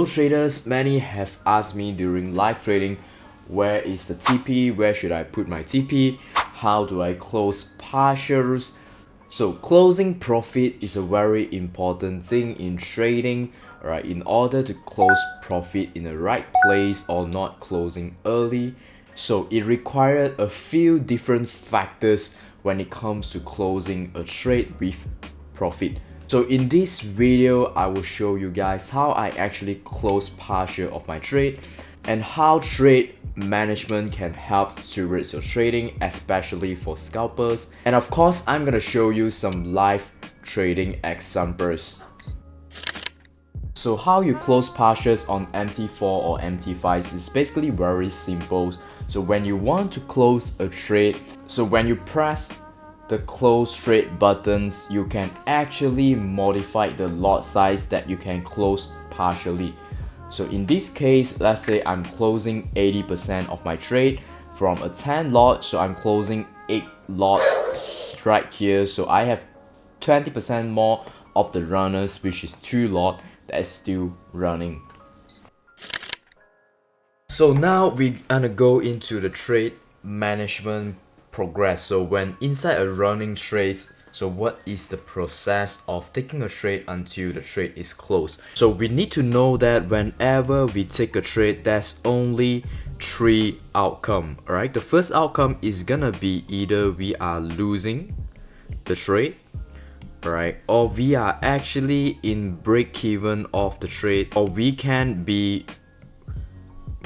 So traders, many have asked me during live trading, where is the TP, where should I put my TP, how do I close partials. So closing profit is a very important thing in trading, right? In order to close profit in the right place or not closing early. So it required a few different factors when it comes to closing a trade with profit. So in this video, I will show you guys how I actually close partial of my trade and how trade management can help towards your trading, especially for scalpers. And of course, I'm gonna show you some live trading examples. So how you close partials on MT4 or MT5 is basically very simple. So when you want to close a trade, so when you press the close trade buttons, you can actually modify the lot size that you can close partially. So in this case, let's say I'm closing 80% of my trade from a 10 lot, so I'm closing 8 lots right here. So I have 20% more of the runners, which is 2 lot that is still running. So now we're gonna go into the trade management progress. So when inside a running trade, so what is the process of taking a trade until the trade is closed? So we need to know that whenever we take a trade, there's only 3 outcomes. Alright, the first outcome is gonna be either we are losing the trade, right, or we are actually in break even of the trade, or we can be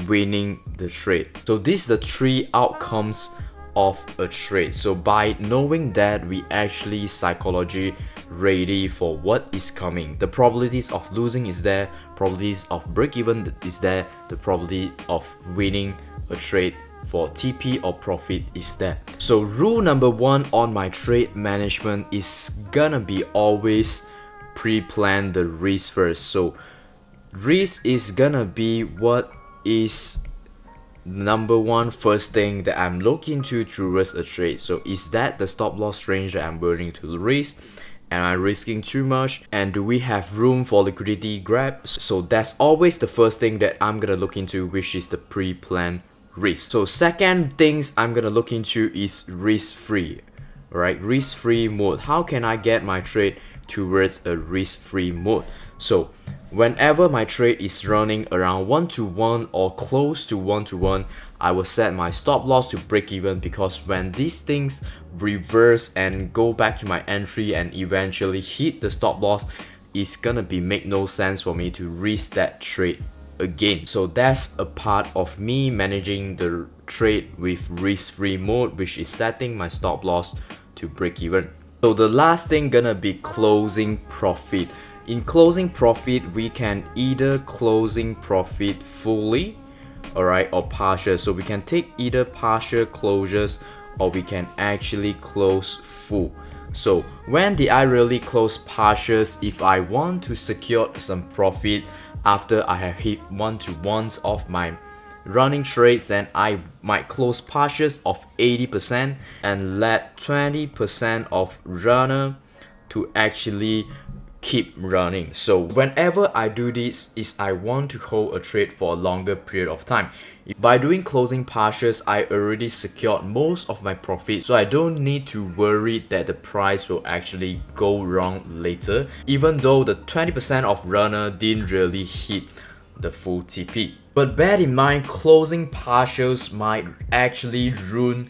winning the trade. So these are the 3 outcomes of a trade. So by knowing that, we actually psychology ready for what is coming. The probabilities of losing is there, probabilities of break even is there, the probability of winning a trade for TP or profit is there. So rule number 1 on my trade management is gonna be always pre-plan the risk first. So risk is gonna be what is number 1 first thing that I'm looking to towards a trade. So is that the stop loss range that I'm willing to risk? Am I risking too much? And do we have room for liquidity grab? So that's always the first thing that I'm gonna look into, which is the pre-planned risk. So second things I'm gonna look into is risk-free, right? Risk-free mode. How can I get my trade towards a risk-free mode? So whenever my trade is running around 1-to-1 or close to 1-to-1, I will set my stop loss to break even, because when these things reverse and go back to my entry and eventually hit the stop loss, it's gonna be make no sense for me to risk that trade again. So that's a part of me managing the trade with risk-free mode, which is setting my stop loss to break even. So the last thing gonna be closing profit. In closing profit, we can either closing profit fully, alright, or partial. So we can take either partial closures or we can actually close full. So when did I really close partials? If I want to secure some profit after I have hit 1-to-1s of my running trades, then I might close partials of 80% and let 20% of runner to actually keep running. So whenever I do this, is I want to hold a trade for a longer period of time. By doing closing partials, I already secured most of my profit, so I don't need to worry that the price will actually go wrong later, even though the 20% of runner didn't really hit the full TP. But bear in mind, closing partials might actually ruin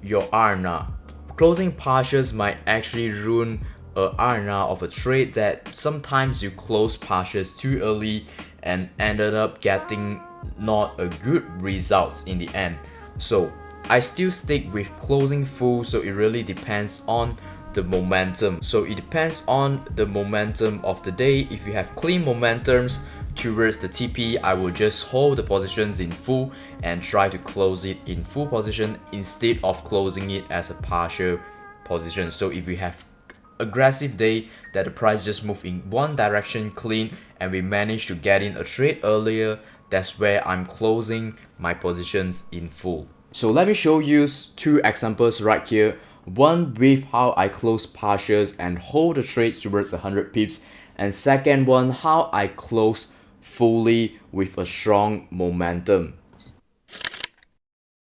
your RNA. Closing partials might actually ruin a RNA of a trade, that sometimes you close partials too early and ended up getting not a good results in the end. So I still stick with closing full, so it really depends on the momentum. So it depends on the momentum of the day. If you have clean momentums towards the TP, I will just hold the positions in full and try to close it in full position instead of closing it as a partial position. So if we have aggressive day that the price just move in one direction clean and we manage to get in a trade earlier, that's where I'm closing my positions in full. So let me show you 2 examples right here. One with how I close partials and hold the trades towards 100 pips, and second one how I close fully with a strong momentum.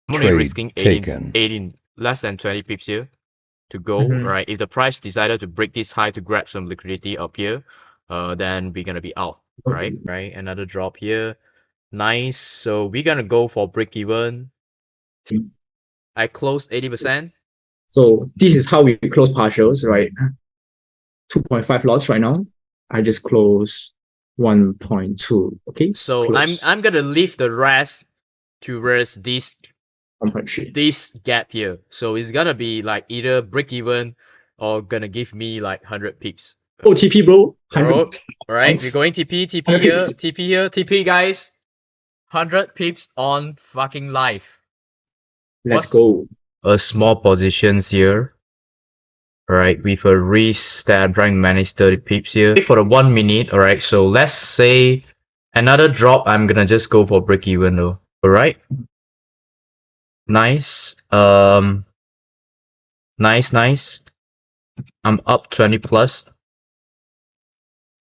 I'm only Trade risking taken. 18 less than 20 pips here to go, Mhm. right? If the price decided to break this high to grab some liquidity up here, then we're gonna be out, right? Right, another drop here. Nice. So we're gonna go for break even. I closed 80%. So this is how we close partials, right? 2.5 lots right now. I just close 1.2. Okay, So close I'm gonna leave the rest to rest this 1.3. gap here. So it's gonna be like either break even or gonna give me like 100 pips. Oh, TP, bro. Bro, 100. alright, we're going TP, TP 100 here, pips. TP here, TP guys. 100 pips on fucking live. Let's go. A small positions here. Alright, with a risk that I'm trying to manage 30 pips here. For the 1 minute, alright, so let's say another drop, I'm gonna just go for break even though. Alright. Nice. Nice. I'm up 20 plus.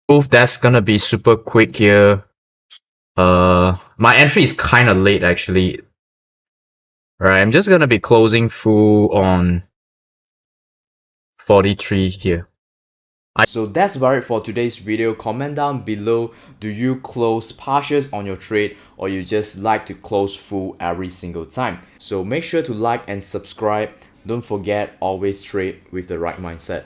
Proof that's gonna be super quick here. My entry is kind of late actually. Alright, I'm just gonna be closing full on 43 here. So that's about it for today's video. Comment down below, do you close partials on your trade or you just like to close full every single time? So make sure to like and subscribe. Don't forget, always trade with the right mindset.